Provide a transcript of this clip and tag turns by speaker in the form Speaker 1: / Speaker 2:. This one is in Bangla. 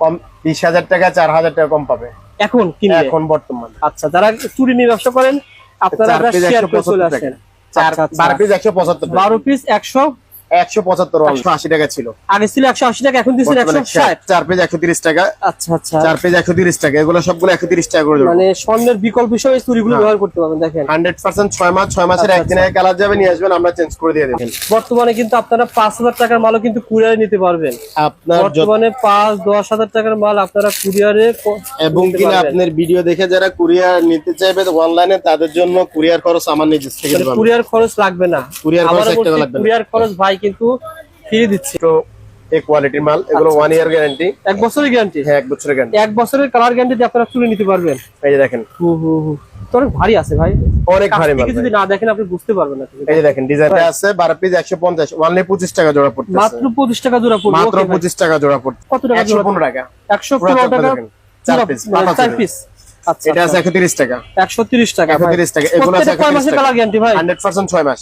Speaker 1: কম 20,000 টাকা 4,000 টাকা কম পাবে
Speaker 2: এখন কিনলে
Speaker 1: এখন বর্তমানে।
Speaker 2: আচ্ছা, যারা চুরি নিয়ে ব্যবসা করেন আপনারা
Speaker 1: 4 পিস
Speaker 2: শেয়ার করে চলে
Speaker 1: 175
Speaker 2: আসেন।
Speaker 1: টাকা, 12 পিস 175 টাকা,
Speaker 2: 12 পিস
Speaker 1: 175 180 টাকা ছিল,
Speaker 2: আগে ছিল 180 টাকা, এখন দিচ্ছেন 160।
Speaker 1: 4 পিস 130 টাকা।
Speaker 2: আচ্ছা আচ্ছা,
Speaker 1: 4 পিস 130 টাকা, এগুলো সবগুলো 130 টাকা করে দেবো।
Speaker 2: মানে স্বর্ণের বিকল্প হিসেবে এই চুরিগুলো ব্যবহার করতে পারবেন। দেখেন
Speaker 1: 100% 6 মাস, 6 মাসের
Speaker 2: আচ্ছা,
Speaker 1: একদিনে কালার যাবে, নিয়ে আসবেন, আমরা চেঞ্জ করে দিয়ে দেব।
Speaker 2: বর্তমানে কিন্তু আপনারা 5,000 টাকার মালও কিন্তু কুরিয়ারে নিতে পারবেন।
Speaker 1: আপনার
Speaker 2: বর্তমানে 5-10 হাজার টাকার মাল আপনারা কুরিয়ারে
Speaker 1: এবং
Speaker 2: নিতে
Speaker 1: কিনা
Speaker 2: পারবেন।
Speaker 1: আপনার ভিডিও দেখে যারা কুরিয়ার নিতে চাইবে অনলাইনে, তাদের জন্য কুরিয়ার খরচ আমার নিজের থেকে
Speaker 2: মানে
Speaker 1: দিতে হবে।
Speaker 2: কুরিয়ার খরচ লাগবে না,
Speaker 1: কুরিয়ার খরচ
Speaker 2: আবারও
Speaker 1: 1 টাকা
Speaker 2: বলছি,
Speaker 1: লাগবে না।
Speaker 2: কুরিয়ার খরচ ভাই কিন্তু ফ্রি দিচ্ছে।
Speaker 1: তো এই কোয়ালিটির মাল, এগুলো 1 ইয়ার গ্যারান্টি।
Speaker 2: 1 বছরের গ্যারান্টি।
Speaker 1: হ্যাঁ 1 বছরের গ্যারান্টি।
Speaker 2: 1 বছরের কালার গ্যারান্টি দিয়ে আপনারা চুরি নিতে পারবেন।
Speaker 1: এই যে দেখেন,
Speaker 2: তো অনেক ভারী আছে ভাই,
Speaker 1: অনেক ভারী মাল।
Speaker 2: যদি না দেখেন আপনি বুঝতে পারবেন না।
Speaker 1: এই যে দেখেন, ডিজাইনটা আছে 12 পিস 150, অনলি 25 টাকা জোড়া পড়তেছে।
Speaker 2: মাত্র 25 টাকা জোড়া পড়বে।
Speaker 1: মাত্র 25 টাকা জোড়া পড়ছে।
Speaker 2: কত টাকা জোড়া?
Speaker 1: 115 টাকা।
Speaker 2: 115 টাকা
Speaker 1: 4 পিস,
Speaker 2: 4 পিস। আচ্ছা,
Speaker 1: এটা আছে 130 টাকা।
Speaker 2: 130 টাকা।
Speaker 1: 130 টাকা, এগুলো আছে
Speaker 2: প্রত্যেকটা কয়
Speaker 1: 130
Speaker 2: মাসের
Speaker 1: টাকা।
Speaker 2: কালার গ্যারান্টি ভাই?
Speaker 1: 100% 6 মাস।